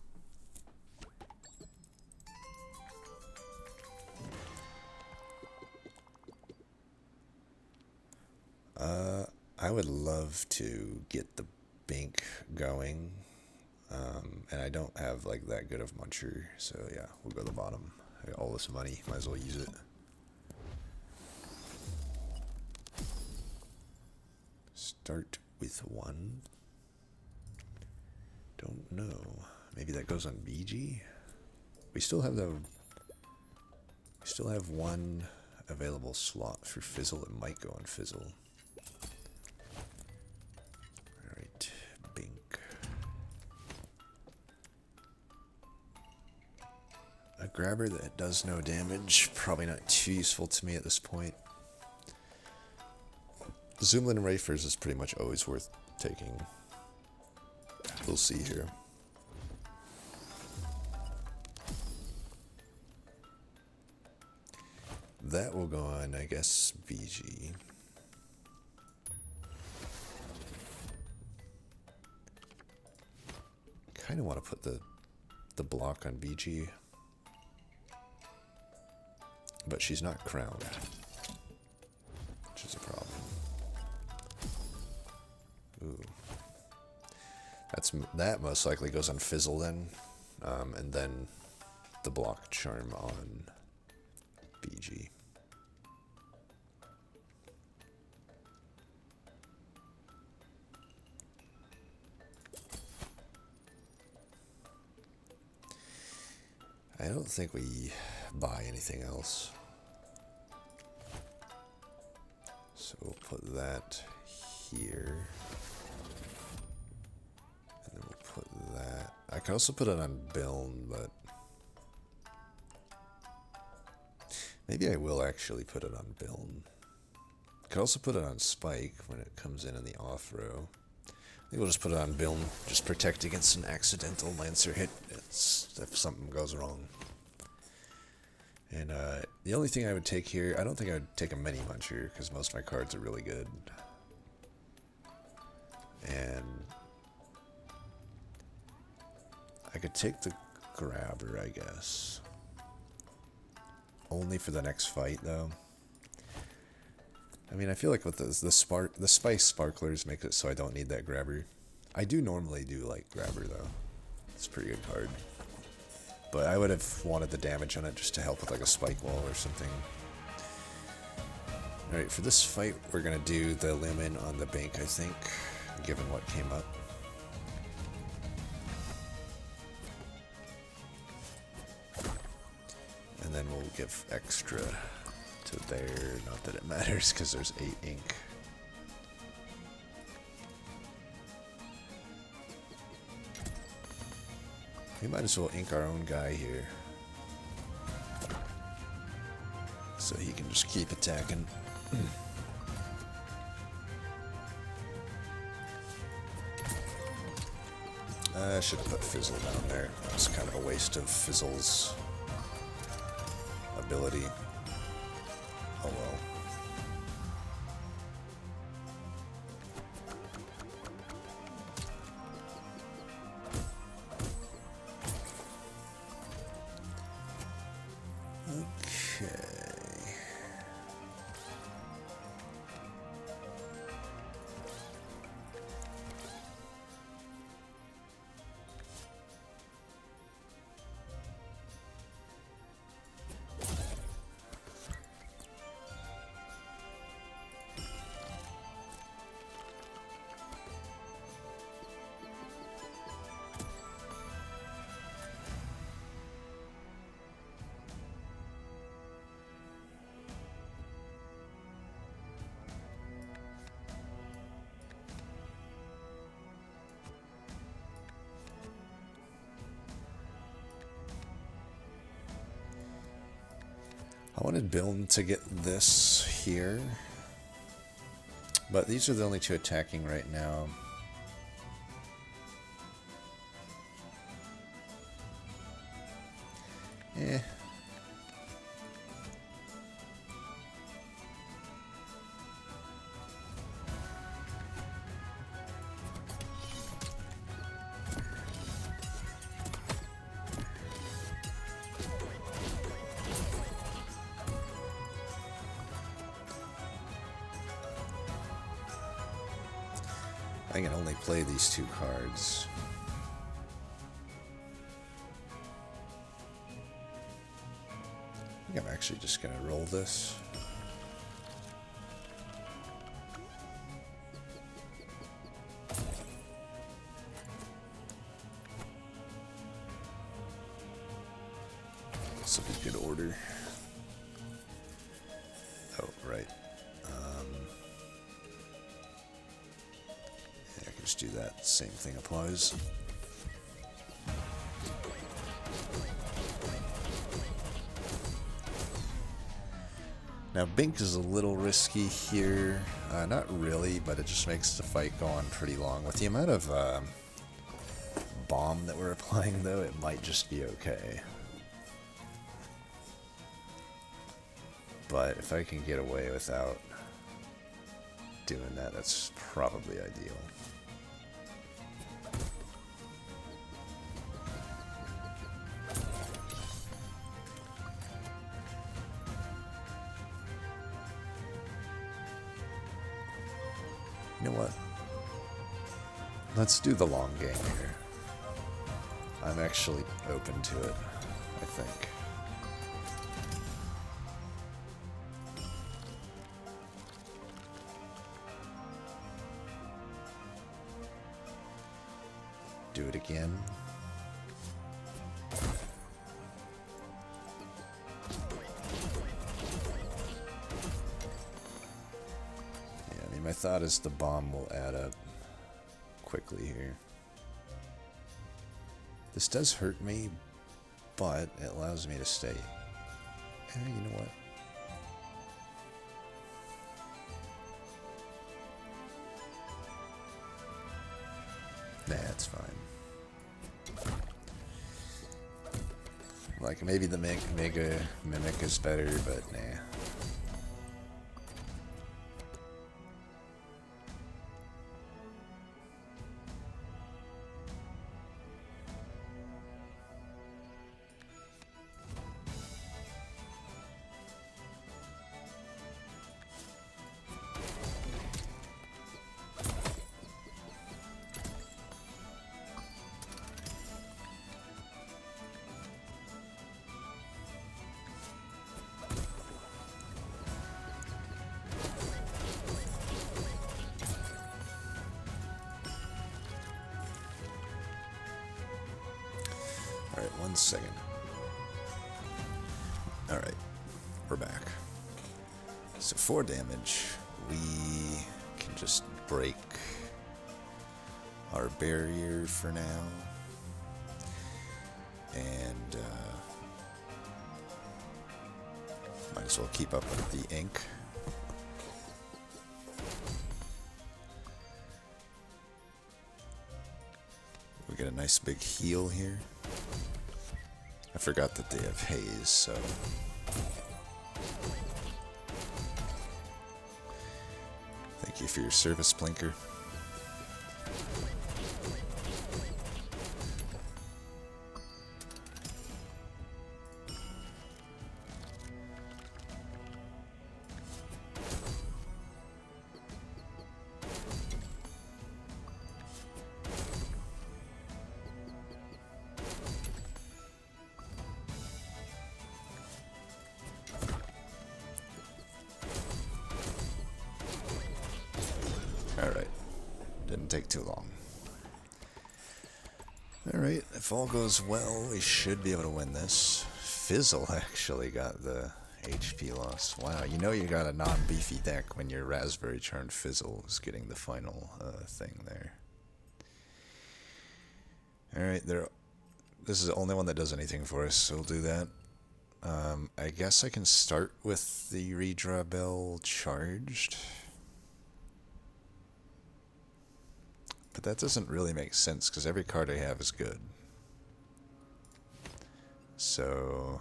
I would love to get the bank going, and I don't have like that good of muncher, so yeah, we'll go to the bottom. I got all this money, might as well use it. Start with 1. Don't know. Maybe that goes on BG? We still have 1 available slot for Fizzle. It might go on Fizzle. Alright, Bink. A grabber that does no damage. Probably not too useful to me at this point. Zoomlin and Rafers is pretty much always worth taking. We'll see here. That will go on, I guess, BG. Kind of want to put the block on BG. But she's not crowned, which is a problem. Ooh. That most likely goes on Fizzle then, and then the block charm on BG. I don't think we buy anything else. So we'll put that here. And then we'll put that. I could also put it on Biln, but maybe I will actually put it on Biln. Could also put it on Spike when it comes in the off row. I think we'll just put it on Biln, just protect against an accidental Lancer hit if something goes wrong. And the only thing I would take here, I don't think I would take a Mini Muncher because most of my cards are really good. And I could take the Grabber, I guess. Only for the next fight, though. I mean, I feel like with the Spice Sparklers make it so I don't need that Grabber. I do normally do like Grabber, though. It's a pretty good card. But I would have wanted the damage on it just to help with like a Spike Wall or something. Alright, for this fight, we're going to do the Lumen on the bank, I think, given what came up. And then we'll give extra to there, not that it matters because there's 8 ink. We might as well ink our own guy here. So he can just keep attacking. I should have put Fizzle down there. That was kind of a waste of Fizzle's ability. Oh well. Okay. I wanted Biln to get this here, but these are the only 2 attacking right now. Eh. I can only play these 2 cards. I think I'm actually just gonna roll this. This will be good order. Oh, right. Yeah, I can just do that. Same thing applies. Now, Bink is a little risky here. Not really, but it just makes the fight go on pretty long. With the amount of bomb that we're applying, though, it might just be okay. But if I can get away without doing that, that's probably ideal. You know what? Let's do the long game here. I'm actually open to it, I think. Do it again. Yeah, I mean, my thought is the bomb will add up quickly here. This does hurt me, but it allows me to stay. You know what? Nah, it's fine. Like, maybe the Mega Mimic is better, but nah. Alright, 1 second. Alright, we're back. So 4 damage, we can just break our barrier for now. And might as well keep up with the ink. We get a nice big heal here. I forgot that they have haze, so... Thank you for your service, Plinker. Alright, didn't take too long. Alright, if all goes well, we should be able to win this. Fizzle actually got the HP loss. Wow, you know you got a non-beefy deck when your Raspberry Charmed Fizzle is getting the final thing there. Alright, this is the only one that does anything for us, so we'll do that. I guess I can start with the Redraw Bell charged. But that doesn't really make sense, because every card I have is good. So...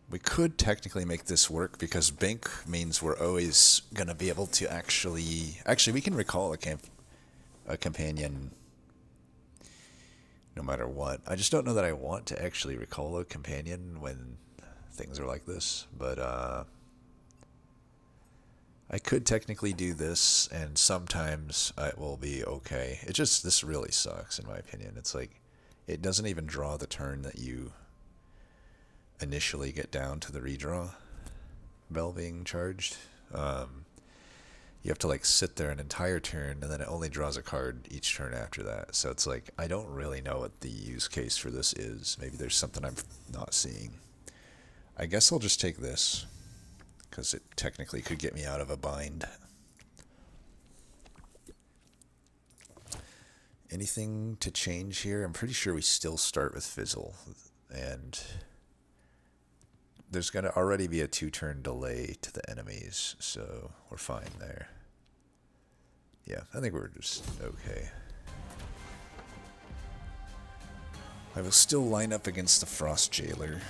we could technically make this work, because Bink means we're always going to be able to actually... Actually, we can recall a companion no matter what. I just don't know that I want to actually recall a companion when things are like this. But, I could technically do this, and sometimes it will be okay. It just, this really sucks, in my opinion. It's like, it doesn't even draw the turn that you initially get down to the redraw bell being charged. You have to like sit there an entire turn, and then it only draws a card each turn after that. So it's like, I don't really know what the use case for this is. Maybe there's something I'm not seeing. I guess I'll just take this, because it technically could get me out of a bind. Anything to change here? I'm pretty sure we still start with Fizzle, and there's going to already be a 2-turn delay to the enemies, so we're fine there. Yeah, I think we're just okay. I will still line up against the Frost Jailer.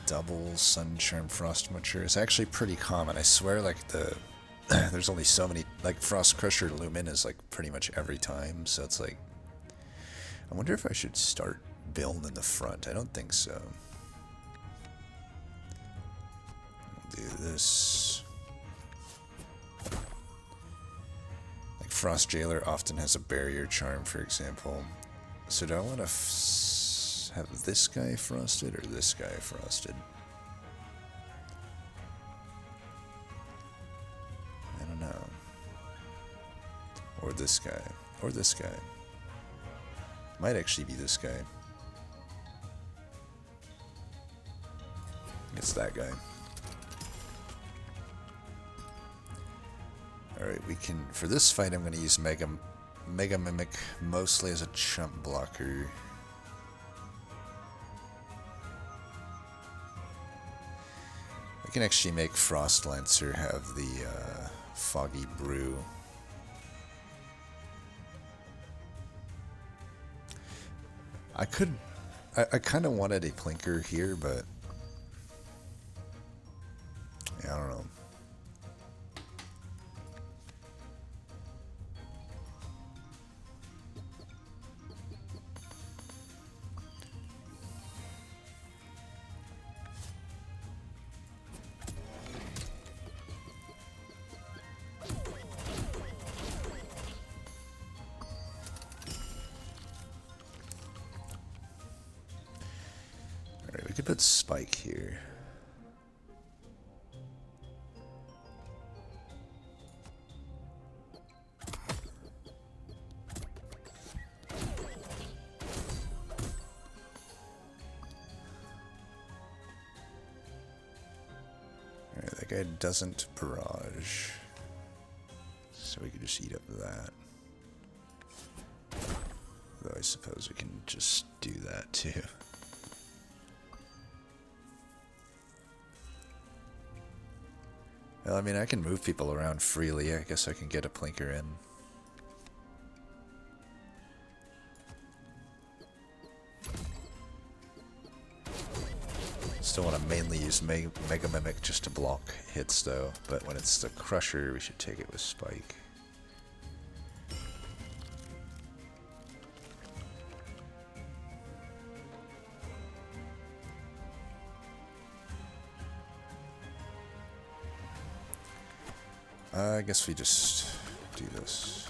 Double Sun Charm Frost Muncher is actually pretty common. I swear, like, there's only so many, like, Frost Crusher Lumen is like pretty much every time, so it's like, I wonder if I should start Biln in the front. I don't think so. We'll do this. Like, Frost Jailer often has a Barrier Charm, for example. So do I want to have this guy frosted or this guy frosted? I don't know. Or this guy. Or this guy. Might actually be this guy. It's that guy. Alright, we can... For this fight, I'm going to use Mega Mimic mostly as a chump blocker. I can actually make Frost Lancer have the Foggy Brew. I kind of wanted a Plinker here, but yeah, I don't know. Alright, we could put Spike here. Alright, that guy doesn't barrage, so we could just eat up that. Though I suppose we can just do that too. Well, I mean, I can move people around freely. I guess I can get a Plinker in. Still want to mainly use Mega Mimic just to block hits, though. But when it's the Crusher, we should take it with Spike. I guess we just do this.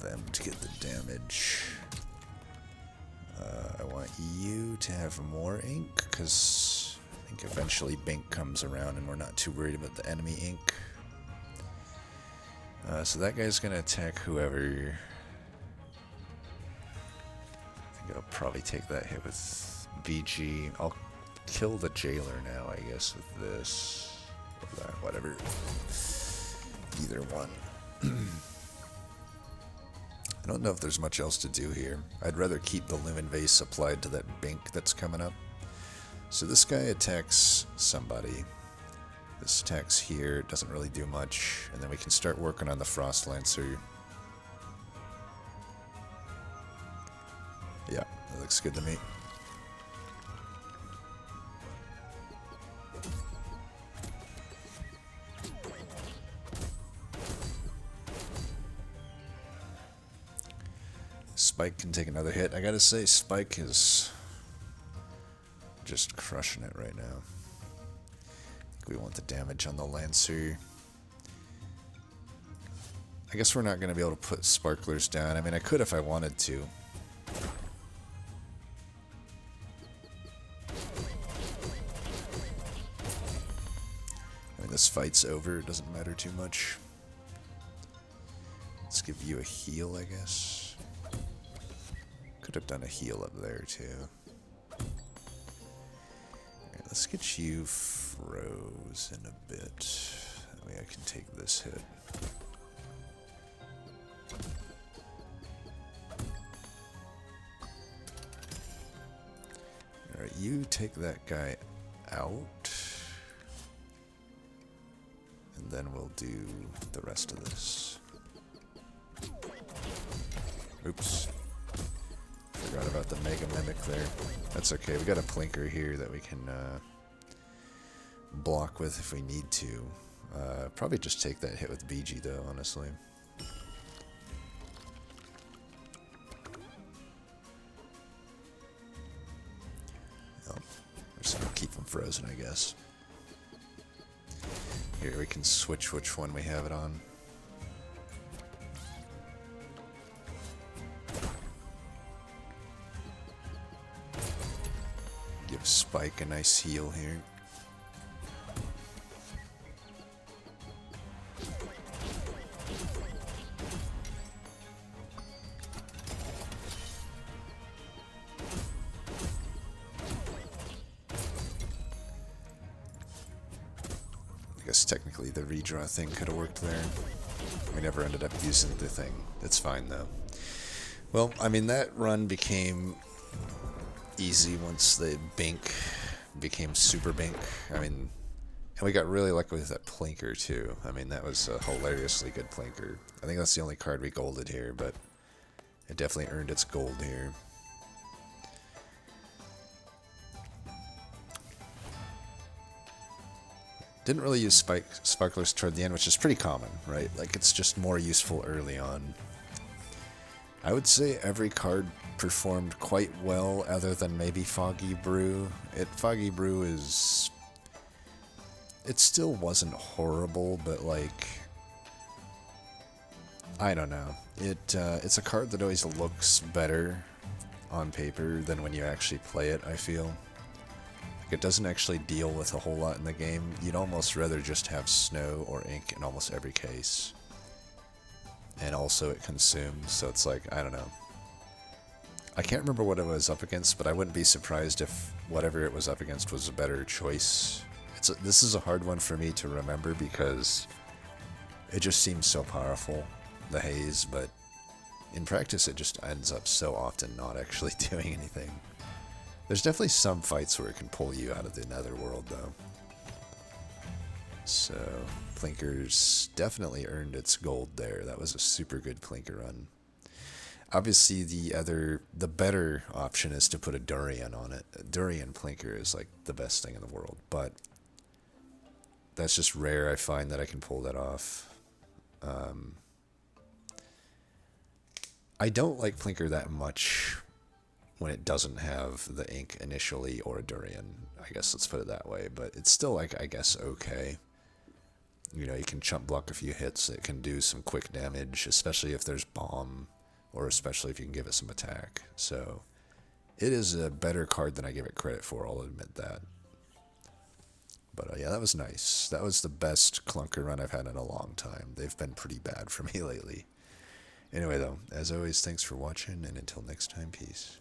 Them to get the damage. I want you to have more ink, because I think eventually Bink comes around and we're not too worried about the enemy ink. So that guy's gonna attack whoever. I think I'll probably take that hit with BG. I'll kill the Jailer now, I guess, with this. Or that, whatever. Either one. I don't know if there's much else to do here. I'd rather keep the Lumen Vase applied to that Bink that's coming up. So this guy attacks somebody. This attacks here, doesn't really do much, and then we can start working on the Frost Lancer. Yeah, that looks good to me. Spike can take another hit. I gotta say, Spike is just crushing it right now. I think we want the damage on the Lancer. I guess we're not going to be able to put sparklers down. I mean, I could if I wanted to. I mean, this fight's over. It doesn't matter too much. Let's give you a heal, I guess. Could have done a heal up there, too. Alright, let's get you frozen a bit. That way I can take this hit. Alright, you take that guy out. And then we'll do the rest of this. Oops. Forgot about the Mega Mimic there. That's okay, we got a Plinker here that we can block with if we need to. Probably just take that hit with BG though, honestly. Oh, we're just gonna keep them frozen, I guess. Here, we can switch which one we have it on. Give Spike a nice heal here. I guess technically the redraw thing could have worked there. We never ended up using the thing. It's fine though. Well, I mean, that run became easy once the Bink became Super Bink. I mean, and we got really lucky with that Plinker too. I mean, that was a hilariously good Plinker. I think that's the only card we golded here, but it definitely earned its gold here. Didn't really use sparklers toward the end, which is pretty common, right? Like, it's just more useful early on. I would say every card performed quite well, other than maybe Foggy Brew. Foggy Brew is... It still wasn't horrible, but like... I don't know. It's a card that always looks better on paper than when you actually play it, I feel. It doesn't actually deal with a whole lot in the game. You'd almost rather just have snow or ink in almost every case. And also it consumes, so it's like, I don't know. I can't remember what it was up against, but I wouldn't be surprised if whatever it was up against was a better choice. This is a hard one for me to remember because it just seems so powerful, the haze, but in practice it just ends up so often not actually doing anything. There's definitely some fights where it can pull you out of the netherworld, though. So, Plinker's definitely earned its gold there. That was a super good Plinker run. Obviously, the better option is to put a Durian on it. A Durian Plinker is like the best thing in the world, but that's just rare. I find that I can pull that off. I don't like Plinker that much when it doesn't have the ink initially or a Durian. I guess let's put it that way, but it's still, like, I guess okay. You know, you can chump block a few hits. It can do some quick damage, especially if there's bomb, or especially if you can give it some attack. So it is a better card than I give it credit for, I'll admit that. But yeah, that was nice. That was the best clunker run I've had in a long time. They've been pretty bad for me lately. Anyway, though, as always, thanks for watching, and until next time, peace.